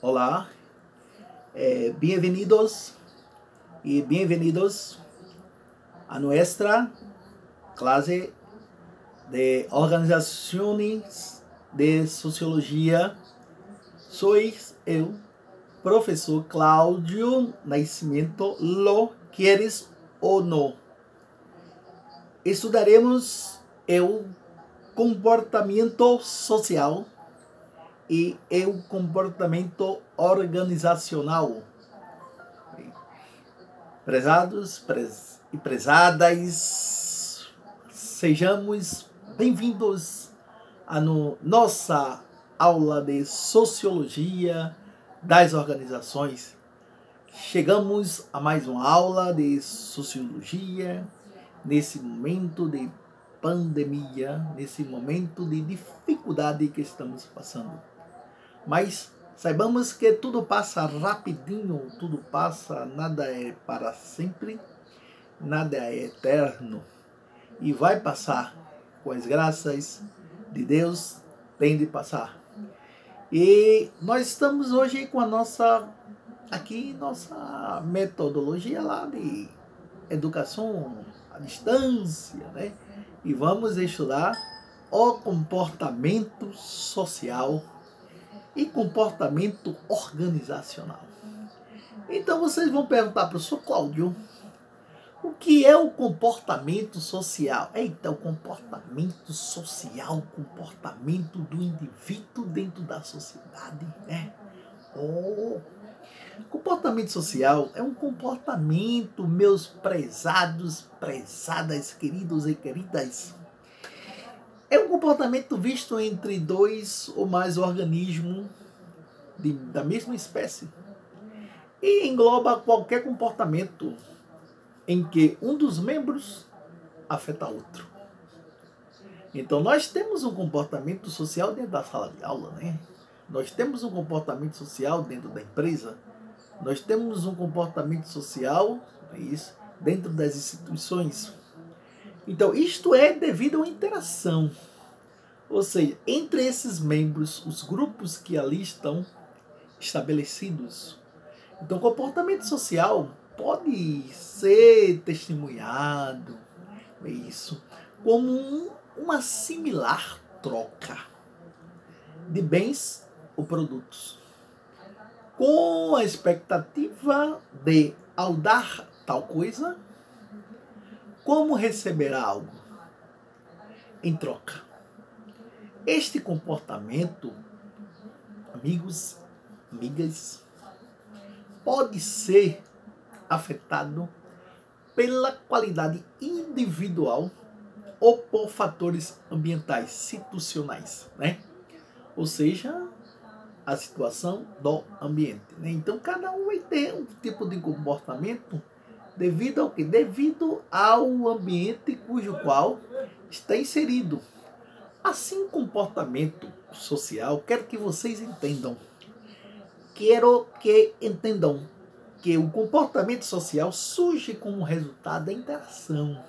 Hola, bienvenidos y bienvenidos a nuestra clase de organizaciones de sociologia. Soy eu, professor Cláudio Nascimento, lo quieres ou não. Estudaremos o comportamento social e o comportamento organizacional. Prezados e prezadas, sejamos bem-vindos a nossa aula de Sociologia das Organizações. Chegamos a mais uma aula de Sociologia nesse momento de pandemia, nesse momento de dificuldade que estamos passando. Mas saibamos que tudo passa rapidinho, tudo passa, nada é para sempre, nada é eterno. E vai passar, com as graças de Deus, tem de passar. E nós estamos hoje com a nossa metodologia lá de educação à distância, né? E vamos estudar o comportamento social e comportamento organizacional. Então vocês vão perguntar para o professor Cláudio, o que é o comportamento social? Eita, o comportamento social, o comportamento do indivíduo dentro da sociedade, né? Comportamento social é um comportamento, meus prezados, prezadas, queridos e queridas. É um comportamento visto entre dois ou mais organismos da mesma espécie e engloba qualquer comportamento em que um dos membros afeta outro. Então nós temos um comportamento social dentro da sala de aula, né? Nós temos um comportamento social dentro da empresa, nós temos um comportamento social, dentro das instituições. Então, isto é devido a uma interação. Ou seja, entre esses membros, os grupos que ali estão estabelecidos. Então, o comportamento social pode ser testemunhado, como uma similar troca de bens ou produtos, com a expectativa de, ao dar tal coisa, como receberá algo em troca. Este comportamento, amigos, amigas, pode ser afetado pela qualidade individual ou por fatores ambientais, situacionais, né? Ou seja, a situação do ambiente, né? Então, cada um vai ter um tipo de comportamento devido ao quê? Devido ao ambiente cujo qual está inserido. Assim, comportamento social, quero que vocês entendam. Quero que entendam que o comportamento social surge como resultado da interação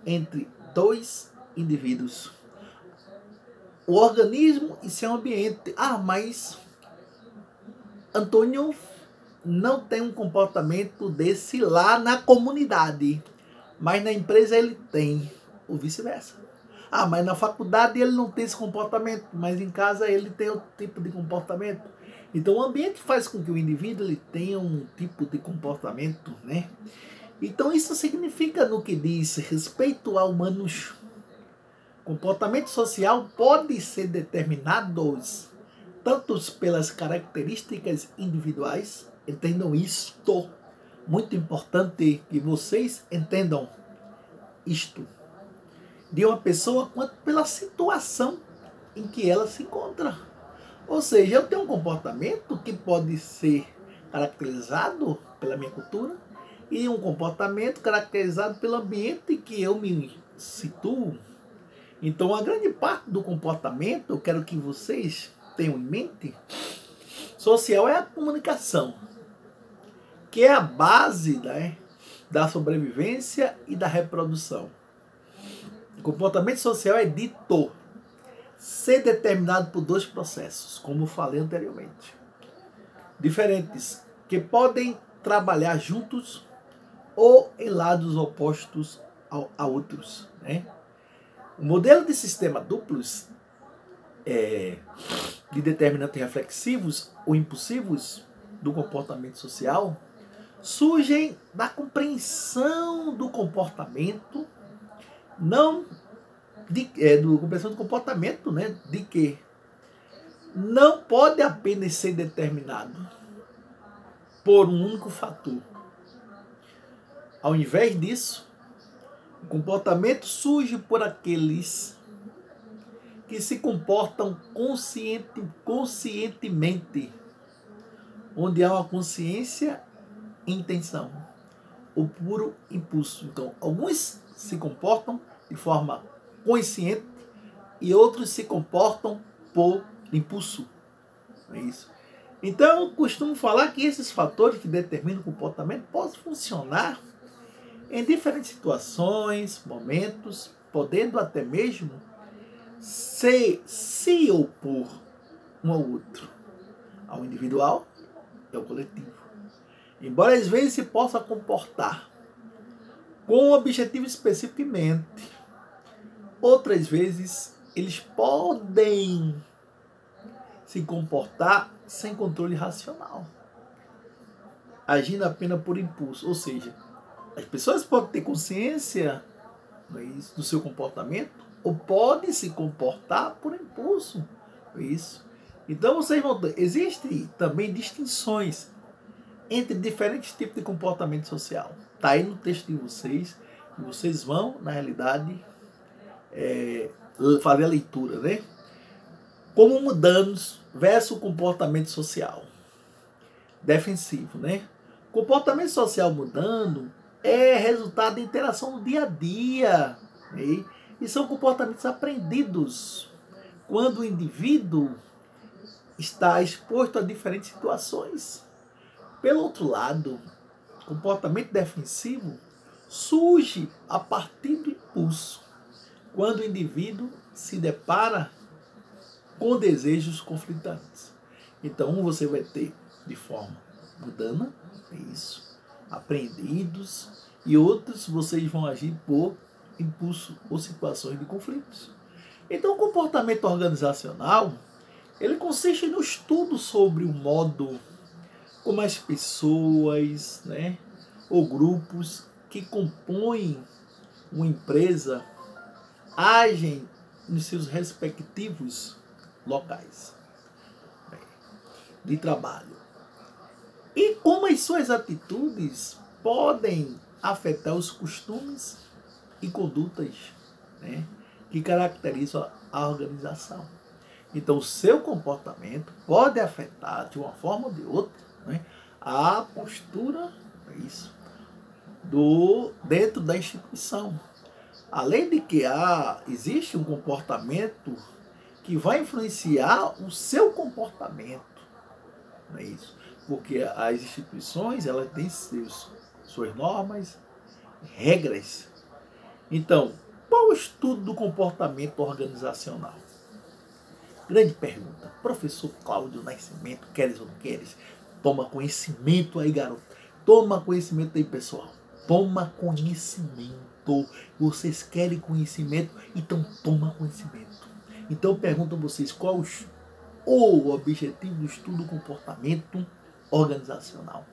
entre dois indivíduos. O organismo e seu ambiente. Mas Antônio não tem um comportamento desse lá na comunidade, mas na empresa ele tem, ou vice-versa. Mas na faculdade ele não tem esse comportamento, mas em casa ele tem outro tipo de comportamento. Então o ambiente faz com que o indivíduo ele tenha um tipo de comportamento, né? Então isso significa, no que diz respeito a humanos, comportamento social pode ser determinado tanto pelas características individuais, entendam isto, muito importante que vocês entendam isto, de uma pessoa, quanto pela situação em que ela se encontra. Ou seja, eu tenho um comportamento que pode ser caracterizado pela minha cultura e um comportamento caracterizado pelo ambiente que eu me situo. Então, a grande parte do comportamento, eu quero que vocês tenham em mente, social é a comunicação, que é a base, né, da sobrevivência e da reprodução. O comportamento social é dito ser determinado por dois processos, como eu falei anteriormente. diferentes que podem trabalhar juntos ou em lados opostos a outros, né? O modelo de sistema duplos de determinantes reflexivos ou impulsivos do comportamento social surgem da compreensão do comportamento, não do compreensão do comportamento, né, de que não pode apenas ser determinado por um único fator. Ao invés disso, o comportamento surge por aqueles que se comportam conscientemente, onde há uma consciência e intenção, o puro impulso. Então, alguns se comportam de forma consciente e outros se comportam por impulso. É isso. Então, eu costumo falar que esses fatores que determinam o comportamento podem funcionar em diferentes situações, momentos, podendo até mesmo se opor um ao outro, ao individual e ao coletivo. Embora às vezes se possa comportar com um objetivo específico em mente, outras vezes eles podem se comportar sem controle racional, agindo apenas por impulso. Ou seja, as pessoas podem ter consciência do seu comportamento ou podem se comportar por impulso. Isso. Então vocês vão ter, existem também distinções entre diferentes tipos de comportamento social. Está aí no texto de vocês, e vocês vão, na realidade, fazer a leitura, né? Como mudanos versus comportamento social defensivo, né? Comportamento social mudando é resultado da interação no dia a dia, né? E são comportamentos aprendidos quando o indivíduo está exposto a diferentes situações. Pelo outro lado, comportamento defensivo surge a partir do impulso, quando o indivíduo se depara com desejos conflitantes. Então, você vai ter de forma mudana, isso, aprendidos, e outros vocês vão agir por impulso ou situações de conflitos. Então, o comportamento organizacional, ele consiste no estudo sobre o modo como as pessoas, né, ou grupos que compõem uma empresa agem nos seus respectivos locais de trabalho. E como as suas atitudes podem afetar os costumes e condutas, né, que caracterizam a organização. Então, o seu comportamento pode afetar, de uma forma ou de outra, né, a postura dentro da instituição. Além de que existe um comportamento que vai influenciar o seu comportamento. Não é isso? Porque as instituições, elas têm suas normas, regras. Então, qual o estudo do comportamento organizacional? Grande pergunta. Professor Cláudio Nascimento, queres ou não queres? Toma conhecimento aí, garoto. Toma conhecimento aí, pessoal. Toma conhecimento. Vocês querem conhecimento? Então toma conhecimento. Então eu pergunto a vocês, qual o objetivo do estudo do comportamento organizacional?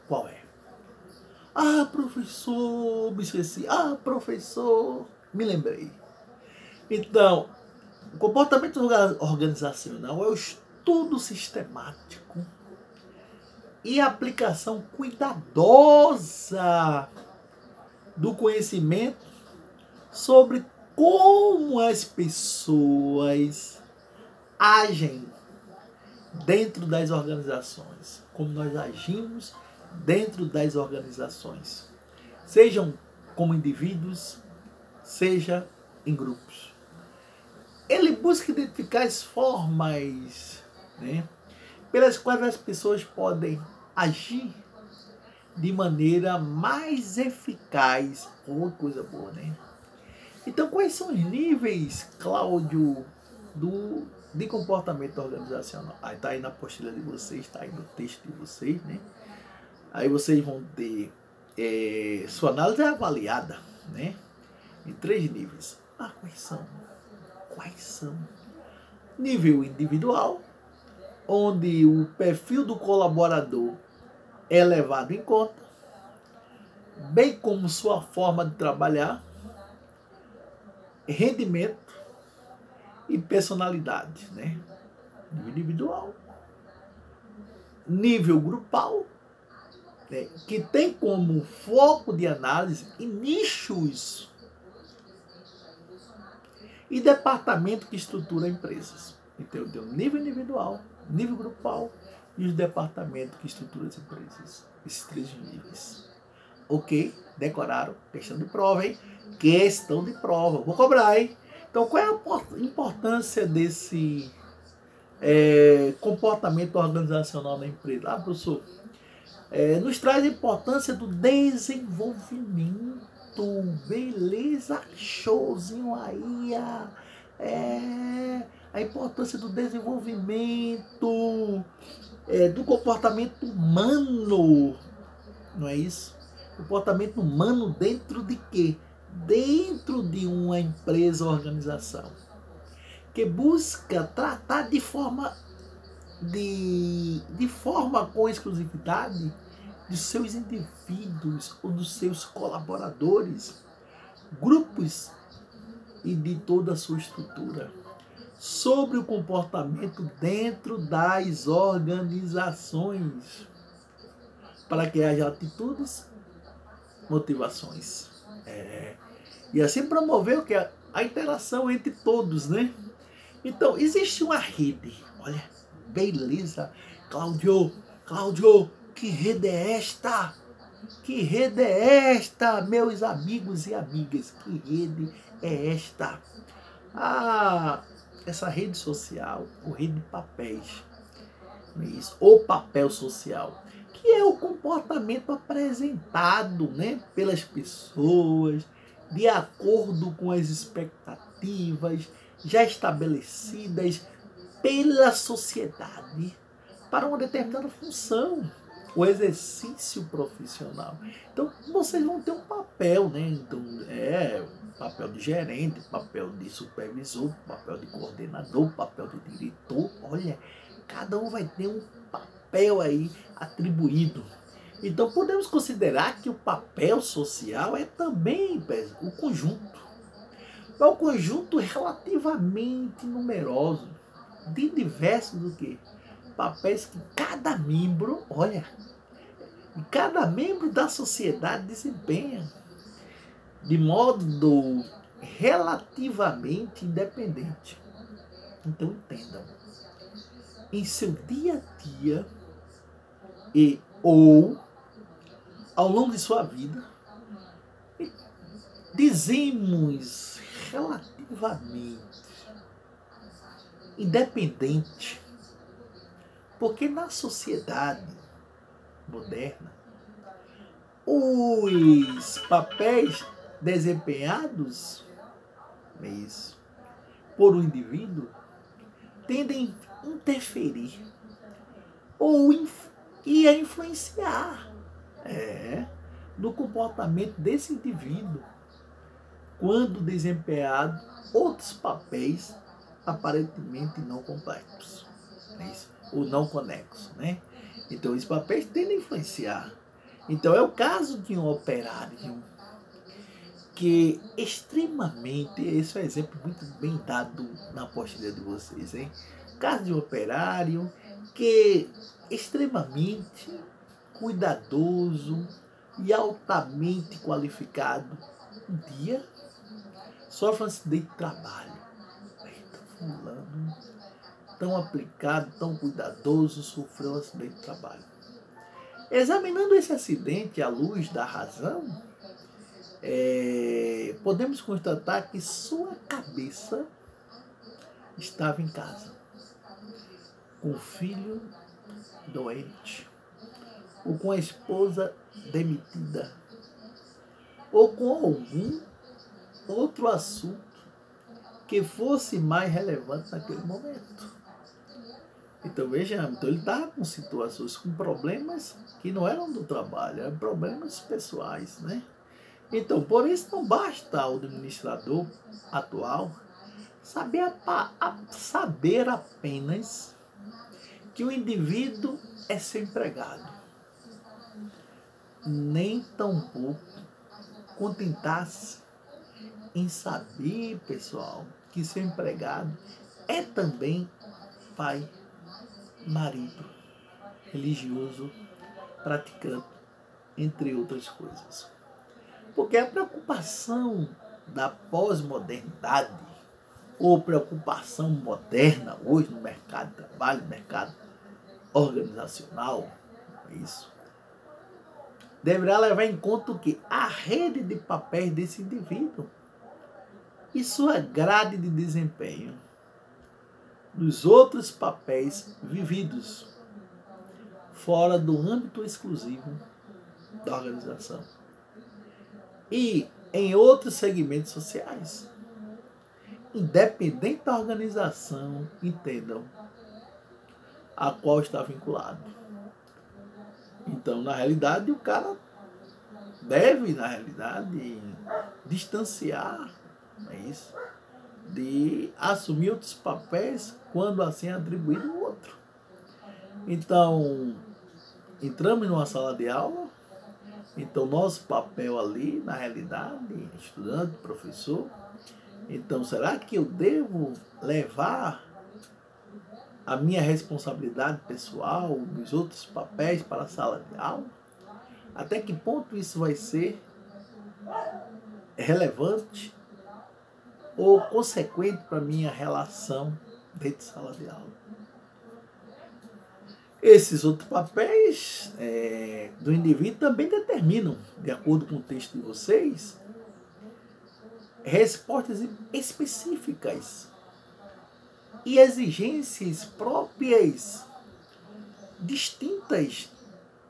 Qual é? Ah, professor, me esqueci. Ah, professor, me lembrei. Então, o comportamento organizacional é o estudo sistemático e a aplicação cuidadosa do conhecimento sobre como as pessoas agem dentro das organizações, como nós agimos dentro das organizações, sejam como indivíduos, seja em grupos. Ele busca identificar as formas, né, pelas quais as pessoas podem agir de maneira mais eficaz. Oh, coisa boa, né? Então, quais são os níveis, Cláudio, do de comportamento organizacional. Aí está aí na apostila de vocês, está aí no texto de vocês, né? Aí vocês vão ter, sua análise é avaliada, né? Em 3 níveis. Ah, quais são? Quais são? Nível individual, onde o perfil do colaborador é levado em conta, bem como sua forma de trabalhar, rendimento e personalidade, né? Nível individual. Nível grupal, né? Que tem como foco de análise e nichos. E departamento que estrutura empresas. Então, eu tenho nível individual, nível grupal e os departamentos que estruturam as empresas. Esses 3 níveis. Ok? Decoraram? Questão de prova, hein? Questão de prova. Vou cobrar, hein? Então, qual é a importância desse comportamento organizacional na empresa? Ah, professor, nos traz a importância do desenvolvimento. Beleza, showzinho aí. A importância do desenvolvimento, do comportamento humano, não é isso? Comportamento humano dentro de quê? Dentro de uma empresa ou organização que busca tratar de forma com exclusividade de seus indivíduos ou dos seus colaboradores, grupos e de toda a sua estrutura, sobre o comportamento dentro das organizações, para que haja atitudes, motivações. E assim promover o que? A interação entre todos, né? Então, existe uma rede. Olha, beleza. Cláudio, que rede é esta? Que rede é esta, meus amigos e amigas? Que rede é esta? Essa rede social, ou rede de papéis, isso, ou papel social, que é o comportamento apresentado, né, pelas pessoas, de acordo com as expectativas já estabelecidas pela sociedade para uma determinada função, o exercício profissional. Então, vocês vão ter um papel, né? Então, papel de gerente, papel de supervisor, papel de coordenador, papel de diretor. Olha, cada um vai ter um papel aí atribuído. Então, podemos considerar que o papel social é também o conjunto. É um conjunto relativamente numeroso, de diversos do que? Papéis que cada membro, cada membro da sociedade desempenha de modo relativamente independente. Então entendam, em seu dia a dia ou ao longo de sua vida, dizemos relativamente independente, porque na sociedade moderna, os papéis desempenhados por um indivíduo tendem a interferir e a influenciar no comportamento desse indivíduo quando desempenhado outros papéis aparentemente não complexos, ou não conexos, né? Então, esses papéis tendem a influenciar. Então, é o caso de um operário que extremamente, esse é um exemplo muito bem dado na apostila de vocês, hein? O caso de um operário que é extremamente cuidadoso e altamente qualificado. Um dia, sofre um acidente de trabalho. Fulano, tão aplicado, tão cuidadoso, sofreu um acidente de trabalho. Examinando esse acidente à luz da razão, podemos constatar que sua cabeça estava em casa, com o filho doente, ou com a esposa demitida, ou com algum outro assunto que fosse mais relevante naquele momento. Então vejamos, então ele estava com situações, com problemas que não eram do trabalho, eram problemas pessoais, né? Então, por isso não basta ao administrador atual saber apenas que o indivíduo é seu empregado, nem tampouco contentar-se em saber, pessoal, que seu empregado é também pai, marido, religioso, praticante, entre outras coisas. Porque a preocupação da pós-modernidade, ou preocupação moderna hoje no mercado de trabalho, no mercado organizacional, é isso, deverá levar em conta o que? A rede de papéis desse indivíduo e sua grade de desempenho dos outros papéis vividos fora do âmbito exclusivo da organização e em outros segmentos sociais, independente da organização, entendam, a qual está vinculado. Então, na realidade, o cara deve, na realidade, distanciar, é isso, de assumir outros papéis quando assim é atribuído o outro. Então, entramos numa sala de aula, então nosso papel ali, na realidade, estudante, professor, então será que eu devo levar a minha responsabilidade pessoal, dos outros papéis para a sala de aula? Até que ponto isso vai ser relevante ou consequente para a minha relação dentro de sala de aula? Esses outros papéis do indivíduo também determinam, de acordo com o texto de vocês, respostas específicas e exigências próprias, distintas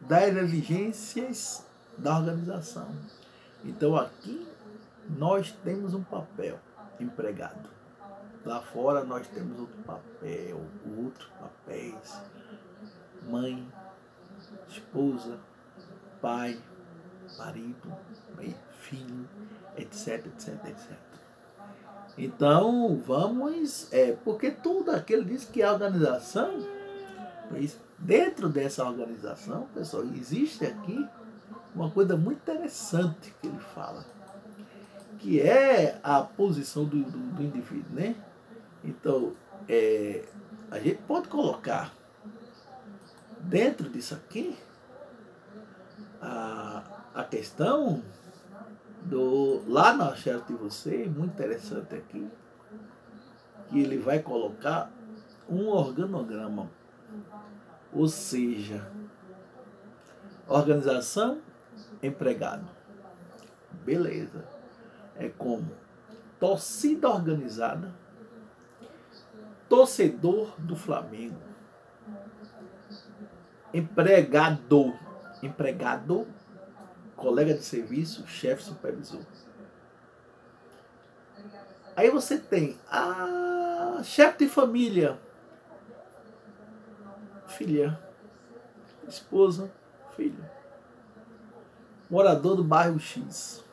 das exigências da organização. Então aqui nós temos um papel, empregado. Lá fora nós temos outro papel, outros papéis, mãe, esposa, pai, marido, filho, etc, etc, etc. Então, vamos, porque tudo aquilo diz que a organização, dentro dessa organização, pessoal, existe aqui uma coisa muito interessante que ele fala, que é a posição do indivíduo, né? Então, a gente pode colocar dentro disso aqui a questão lá na chat de vocês, muito interessante aqui, que ele vai colocar um organograma, ou seja, organização, empregado. Beleza. É como torcida organizada, torcedor do Flamengo, empregado, colega de serviço, chefe supervisor. Aí você tem a chefe de família, filha, esposa, filho, morador do bairro X.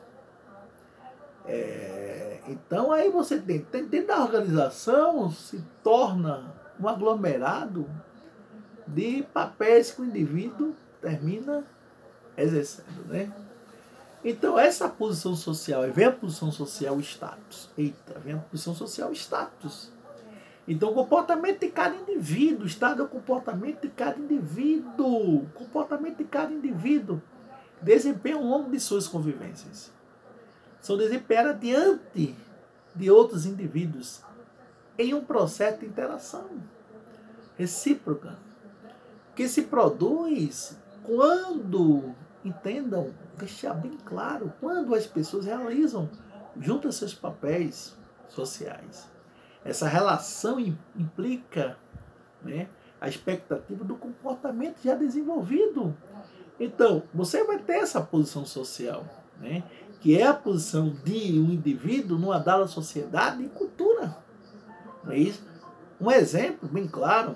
Então aí você tem, dentro da organização, se torna um aglomerado de papéis que o indivíduo termina exercendo, né? Então essa posição social, vem a posição social status. Eita, vem a posição social status. Então o comportamento de cada indivíduo, estado é o comportamento de cada indivíduo. O comportamento de cada indivíduo desempenha ao longo de suas convivências. São desempenhadas diante de outros indivíduos em um processo de interação recíproca que se produz quando, entendam, deixar bem claro, quando as pessoas realizam junto a seus papéis sociais. Essa relação implica, né, a expectativa do comportamento já desenvolvido. Então, você vai ter essa posição social, né, que é a posição de um indivíduo numa dada sociedade e cultura. Não é isso? Um exemplo bem claro,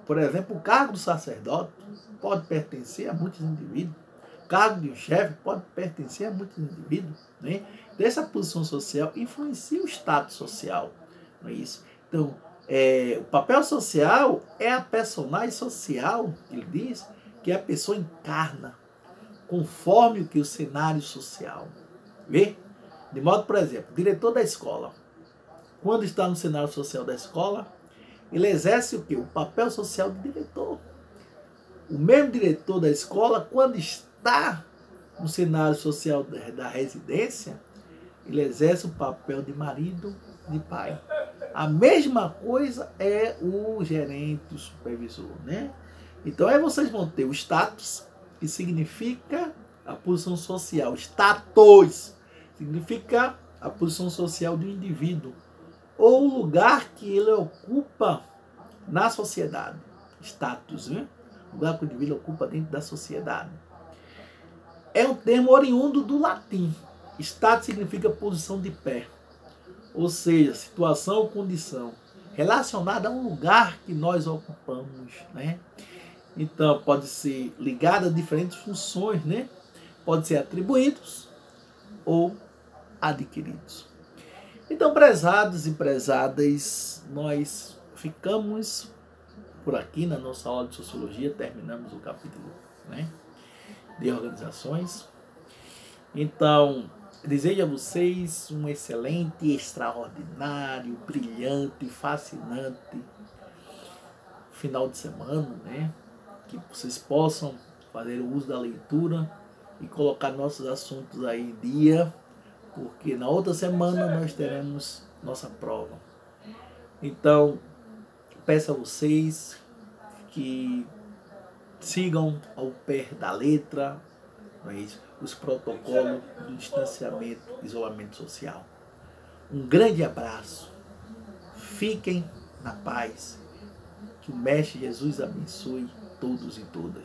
por exemplo, o cargo do sacerdote pode pertencer a muitos indivíduos. O cargo de um chefe pode pertencer a muitos indivíduos. Né? Dessa posição social influencia o status social. Não é isso? Então, o papel social é a personagem social, ele diz, que a pessoa encarna conforme o que o cenário social vê. De modo, por exemplo, diretor da escola, quando está no cenário social da escola, ele exerce o quê? O papel social de diretor. O mesmo diretor da escola, quando está no cenário social da residência, ele exerce o papel de marido, de pai. A mesma coisa é o gerente, o supervisor, né? Então aí vocês vão ter o status, que significa a posição social. Status significa a posição social do indivíduo, ou o lugar que ele ocupa na sociedade. Status, né? O lugar que o indivíduo ocupa dentro da sociedade. É um termo oriundo do latim. Status significa posição de pé, ou seja, situação ou condição relacionada a um lugar que nós ocupamos, né? Então, pode ser ligada a diferentes funções, né? Pode ser atribuídos ou adquiridos. Então, prezados e prezadas, nós ficamos por aqui na nossa aula de Sociologia, terminamos o capítulo, né, de organizações. Então, desejo a vocês um excelente, extraordinário, brilhante, fascinante final de semana, né? Que vocês possam fazer o uso da leitura e colocar nossos assuntos aí em dia, porque na outra semana nós teremos nossa prova. Então, peço a vocês que sigam ao pé da letra, não é isso? Os protocolos do distanciamento, isolamento social. Um grande abraço. Fiquem na paz. Que o Mestre Jesus abençoe todos e todas.